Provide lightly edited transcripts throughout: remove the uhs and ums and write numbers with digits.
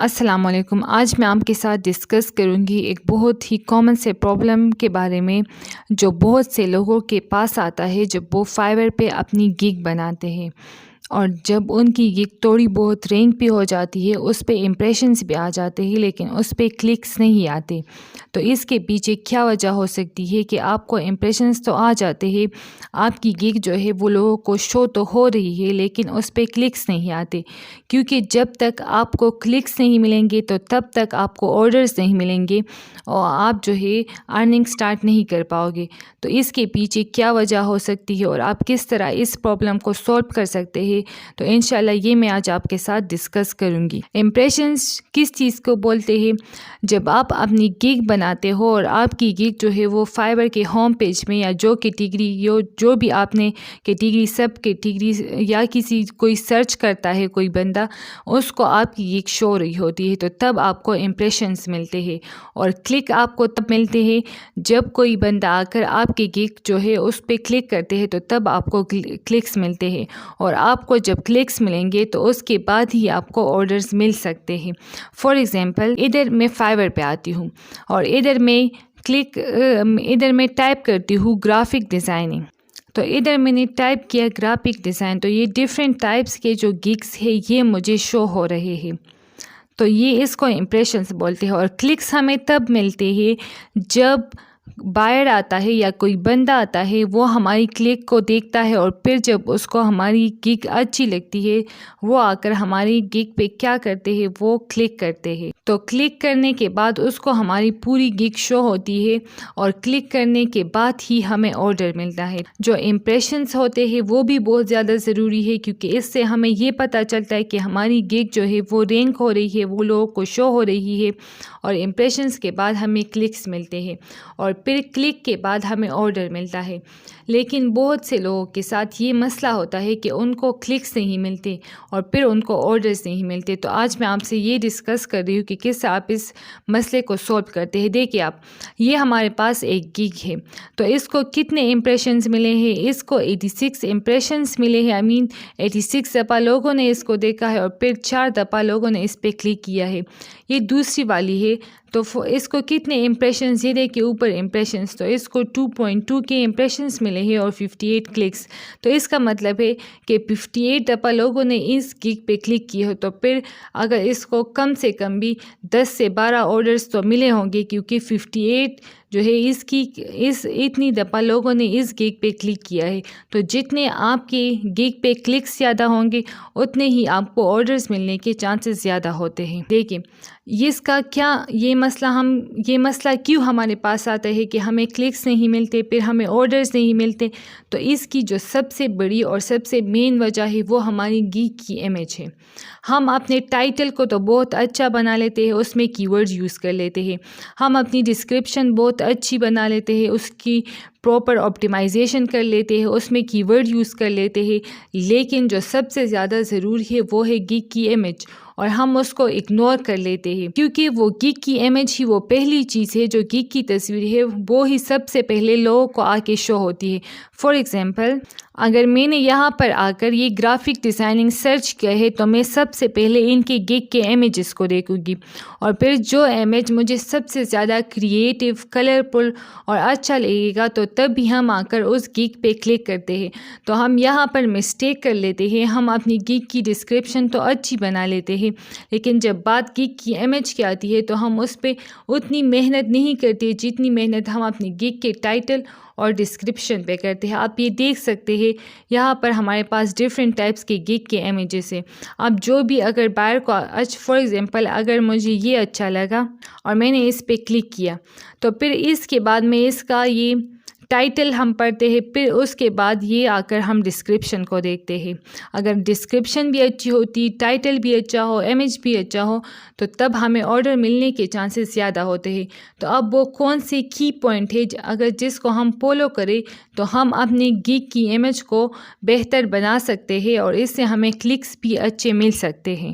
السلام علیکم۔ آج میں آپ کے ساتھ ڈسکس کروں گی ایک بہت ہی کامن سے پرابلم کے بارے میں جو بہت سے لوگوں کے پاس آتا ہے جب وہ فائور پہ اپنی گگ بناتے ہیں، اور جب ان کی گگ تھوڑی بہت رینک بھی ہو جاتی ہے، اس پہ امپریشنز بھی آ جاتے ہیں لیکن اس پہ کلکس نہیں آتے۔ تو اس کے پیچھے کیا وجہ ہو سکتی ہے کہ آپ کو امپریشنز تو آ جاتے ہیں، آپ کی گگ جو ہے وہ لوگوں کو شو تو ہو رہی ہے لیکن اس پہ کلکس نہیں آتے، کیونکہ جب تک آپ کو کلکس نہیں ملیں گے تو تب تک آپ کو آرڈرز نہیں ملیں گے اور آپ جو ہے ارننگ سٹارٹ نہیں کر پاؤ گے۔ تو اس کے پیچھے کیا وجہ ہو سکتی ہے اور آپ کس طرح اس پرابلم کو سولو کر سکتے ہیں، تو انشاءاللہ یہ میں آج آپ کے ساتھ ڈسکس کروں گی۔ امپریشنز کس چیز کو بولتے ہیں؟ جب آپ اپنی گگ بناتے ہو اور آپ کی گگ جو ہے وہ فائور کے ہوم پیج میں یا جو کیٹیگری جو بھی آپ نے کیٹیگری سب کیٹیگری یا کوئی سرچ کرتا ہے کوئی بندہ، اس کو آپ کی گگ شو رہی ہوتی ہے، تو تب آپ کو امپریشنز ملتے ہیں، اور کلک آپ کو تب ملتے ہیں جب کوئی بندہ آ کر آپ کی گگ جو ہے اس پہ کلک کرتے ہیں، تو تب آپ کو کلکس ملتے ہیں، اور آپ کو جب کلکس ملیں گے تو اس کے بعد ہی آپ کو آرڈرز مل سکتے ہیں۔ فار ایگزامپل، ادھر میں فائور پہ آتی ہوں اور ادھر میں ٹائپ کرتی ہوں گرافک ڈیزائننگ، تو ادھر میں نے ٹائپ کیا گرافک ڈیزائن، تو یہ ڈیفرنٹ ٹائپس کے جو گگس ہے یہ مجھے شو ہو رہے ہیں، تو یہ اس کو امپریشنز بولتے ہیں۔ اور کلکس ہمیں تب ملتے ہیں جب بائر آتا ہے یا کوئی بندہ آتا ہے، وہ ہماری کلک کو دیکھتا ہے اور پھر جب اس کو ہماری گگ اچھی لگتی ہے، وہ آ کر ہماری گگ پہ کیا کرتے ہیں، وہ کلک کرتے ہیں۔ تو کلک کرنے کے بعد اس کو ہماری پوری گگ شو ہوتی ہے، اور کلک کرنے کے بعد ہی ہمیں آرڈر ملتا ہے۔ جو امپریشنز ہوتے ہیں وہ بھی بہت زیادہ ضروری ہے، کیونکہ اس سے ہمیں یہ پتہ چلتا ہے کہ ہماری گگ جو ہے وہ رینک ہو رہی ہے، وہ لوگوں کو شو ہو رہی ہے، اور امپریشنز کے بعد ہمیں کلکس ملتے ہیں، اور پھر کلک کے بعد ہمیں آرڈر ملتا ہے۔ لیکن بہت سے لوگوں کے ساتھ یہ مسئلہ ہوتا ہے کہ ان کو کلکس نہیں ملتے اور پھر ان کو آرڈرز نہیں ملتے۔ تو آج میں آپ سے یہ ڈسکس کر رہی ہوں کہ کس سے آپ اس مسئلے کو سولو کرتے ہیں۔ دیکھیے آپ، یہ ہمارے پاس ایک گگ ہے، تو اس کو کتنے امپریشنز ملے ہیں؟ اس کو 86 امپریشنز ملے ہیں، 86 دفعہ لوگوں نے اس کو دیکھا ہے، اور پھر 4 دفعہ لوگوں نے اس پہ کلک کیا ہے۔ یہ دوسری والی ہے، تو اس کو کتنے امپریشنز، یہ دیکھیں اوپر امپریشنز، تو اس کو 2.2 کے امپریشنز ملے ہیں اور 58 کلکس۔ تو اس کا مطلب ہے کہ 58 دفعہ لوگوں نے اس گگ پہ کلک کی ہو، تو پھر اگر اس کو کم سے کم بھی 10 سے 12 آرڈرز تو ملے ہوں گے، کیونکہ 58 جو ہے اتنی دفعہ لوگوں نے اس گگ پہ کلک کیا ہے۔ تو جتنے آپ کی گگ پہ کلکس زیادہ ہوں گے، اتنے ہی آپ کو آرڈرز ملنے کے چانسز زیادہ ہوتے ہیں۔ دیکھیں اس کا کیا یہ مسئلہ کیوں ہمارے پاس آتا ہے کہ ہمیں کلکس نہیں ملتے، پھر ہمیں آرڈرز نہیں ملتے؟ تو اس کی جو سب سے بڑی اور سب سے مین وجہ ہے وہ ہماری گگ کی امیج ہے۔ ہم اپنے ٹائٹل کو تو بہت اچھا بنا لیتے ہیں، اس میں کی ورڈ یوز کر لیتے ہیں، ہم اپنی ڈسکرپشن بہت اچھی بنا لیتے ہیں، اس کی پراپر آپٹیمائزیشن کر لیتے ہیں، اس میں کی ورڈ یوز کر لیتے ہیں، لیکن جو سب سے زیادہ ضروری ہے وہ ہے گگ کی امیج، اور ہم اس کو اگنور کر لیتے ہیں، کیونکہ وہ گگ کی امیج ہی وہ پہلی چیز ہے، جو گگ کی تصویر ہے وہ ہی سب سے پہلے لوگوں کو آ کے شو ہوتی ہے۔ فار ایگزامپل، اگر میں نے یہاں پر آ کر یہ گرافک ڈیزائننگ سرچ کیا ہے، تو میں سب سے پہلے ان کے گگ کے امیجز کو دیکھوں گی، اور پھر جو امیج مجھے سب سے زیادہ کریٹیو، کلرفل اور اچھا لگے گا، تو تب بھی ہم آ کر اس گگ پہ کلک کرتے ہیں۔ تو ہم یہاں پر مسٹیک کر لیتے ہیں، ہم اپنی گگ کی ڈسکرپشن تو اچھی بنا لیتے ہیں، لیکن جب بات گگ کی امیج کی آتی ہے تو ہم اس پہ اتنی محنت نہیں کرتے جتنی محنت ہم اپنی گگ کے ٹائٹل اور ڈسکرپشن پہ کرتے ہیں۔ آپ یہ دیکھ سکتے ہیں یہاں پر ہمارے پاس ڈیفرنٹ ٹائپس کے گگ کے امیجز ہیں۔ اب جو بھی اگر بائر کو فار ایگزامپل اگر مجھے یہ اچھا لگا اور میں نے اس پہ کلک کیا، تو پھر اس کے بعد میں اس کا یہ ٹائٹل ہم پڑھتے ہیں، پھر اس کے بعد یہ آ کر ہم ڈسکرپشن کو دیکھتے ہیں۔ اگر ڈسکرپشن بھی اچھی ہوتی، ٹائٹل بھی اچھا ہو، امیج بھی اچھا ہو، تو تب ہمیں آرڈر ملنے کے چانسز زیادہ ہوتے ہیں۔ تو اب وہ کون سے کی پوائنٹ ہے اگر جس کو ہم فالو کریں تو ہم اپنی گگ کی امیج کو بہتر بنا سکتے ہیں، اور اس سے ہمیں کلکس بھی اچھے مل سکتے ہیں۔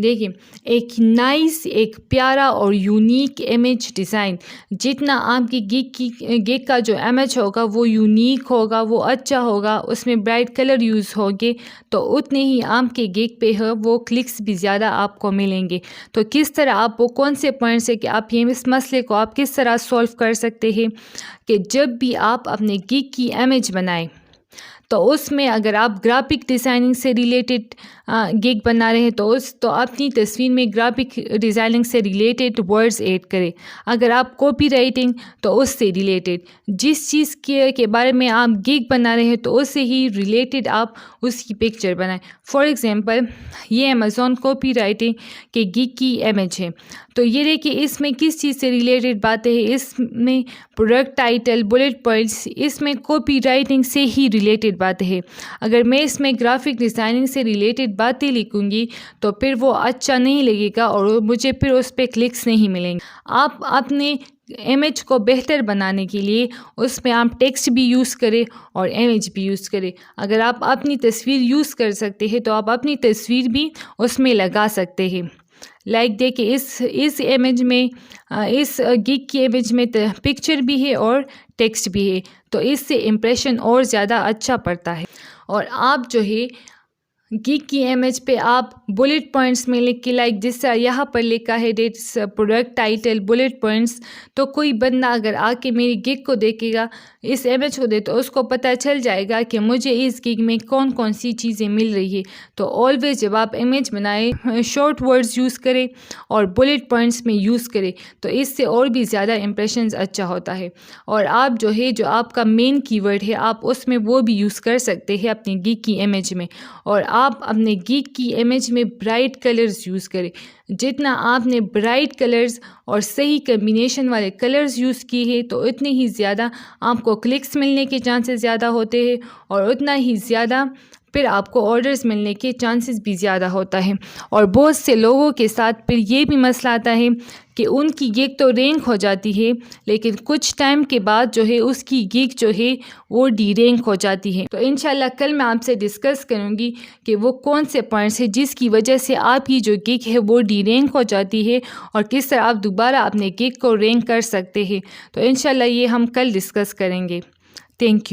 دیکھیں، ایک نائس، ایک پیارا اور یونیک امیج ڈیزائن، جتنا آپ کی گگ کا جو امیج ہوگا وہ یونیک ہوگا، وہ اچھا ہوگا، اس میں برائٹ کلر یوز ہوگے، تو اتنے ہی آپ کے گگ پہ ہے وہ کلکس بھی زیادہ آپ کو ملیں گے۔ تو کس طرح آپ وہ کون سے پوائنٹس ہے کہ آپ یہ اس مسئلے کو آپ کس طرح سولو کر سکتے ہیں کہ جب بھی آپ اپنے گگ کی امیج بنائیں تو اس میں اگر آپ گرافک ڈیزائننگ سے ریلیٹڈ گگ بنا رہے ہیں تو اپنی تصویر میں گرافک ڈیزائننگ سے ریلیٹڈ ورڈز ایڈ کریں۔ اگر آپ کاپی رائٹنگ تو اس سے ریلیٹڈ جس چیز کے بارے میں آپ گگ بنا رہے ہیں تو اس سے ہی ریلیٹڈ آپ اس کی پکچر بنائیں۔ فار ایگزامپل یہ امیزون کاپی رائٹنگ کے گگ کی امیج ہے، تو یہ دیکھیے اس میں کس چیز سے ریلیٹڈ باتیں ہیں، اس میں پروڈکٹ ٹائٹل، بلٹ پوائنٹس، اس میں کاپی رائٹنگ سے ہی ریلیٹڈ باتیں ہیں۔ اگر میں اس میں گرافک ڈیزائننگ سے ریلیٹڈ باتیں لکھوں گی تو پھر وہ اچھا نہیں لگے گا اور مجھے پھر اس پہ کلکس نہیں ملیں گے۔ آپ اپنے امیج کو بہتر بنانے کے لیے اس میں آپ ٹیکسٹ بھی یوز کریں اور امیج بھی یوز کریں۔ اگر آپ اپنی تصویر یوز کر سکتے ہیں تو آپ اپنی تصویر بھی اس میں لگا سکتے ہیں۔ لائک دیکھیں اس امیج میں، اس گگ کی امیج میں پکچر بھی ہے اور ٹیکسٹ بھی ہے، تو اس سے امپریشن اور زیادہ اچھا پڑتا ہے۔ اور آپ جو ہے گگ کی امیج پہ آپ بلٹ پوائنٹس میں لکھ کے، لائک جس طرح یہاں پر لکھا ہے dates, product title, bullet points, تو کوئی بندہ اگر آ کے میری گگ کو دیکھے گا، اس امیج کو دے، تو اس کو پتہ چل جائے گا کہ مجھے اس گگ میں کون کون سی چیزیں مل رہی ہے۔ تو آلویز جب آپ امیج بنائیں شارٹ ورڈز یوز کریں اور بلٹ پوائنٹس میں یوز کریں تو اس سے اور بھی زیادہ امپریشنز اچھا ہوتا ہے۔ اور آپ جو آپ کا مین کی ورڈ ہے آپ اس میں وہ بھی یوز کر سکتے ہیں اپنی گگ کی امیج میں۔ اور آپ اپنے گگ کی امیج میں برائٹ کلرز یوز کریں۔ جتنا آپ نے برائٹ کلرز اور صحیح کمبینیشن والے کلرز یوز کیے ہیں تو اتنے ہی زیادہ آپ کو کلکس ملنے کے چانسز زیادہ ہوتے ہیں اور اتنا ہی زیادہ پھر آپ کو آرڈرز ملنے کے چانسز بھی زیادہ ہوتا ہے۔ اور بہت سے لوگوں کے ساتھ پھر یہ بھی مسئلہ آتا ہے کہ ان کی گگ تو رینک ہو جاتی ہے لیکن کچھ ٹائم کے بعد اس کی گگ وہ ڈی رینک ہو جاتی ہے۔ تو انشاءاللہ کل میں آپ سے ڈسکس کروں گی کہ وہ کون سے پوائنٹس ہیں جس کی وجہ سے آپ کی جو گگ ہے وہ ڈی رینک ہو جاتی ہے اور کس طرح آپ دوبارہ اپنے گگ کو رینک کر سکتے ہیں۔ تو انشاءاللہ یہ ہم کل ڈسکس کریں گے۔ Thank you.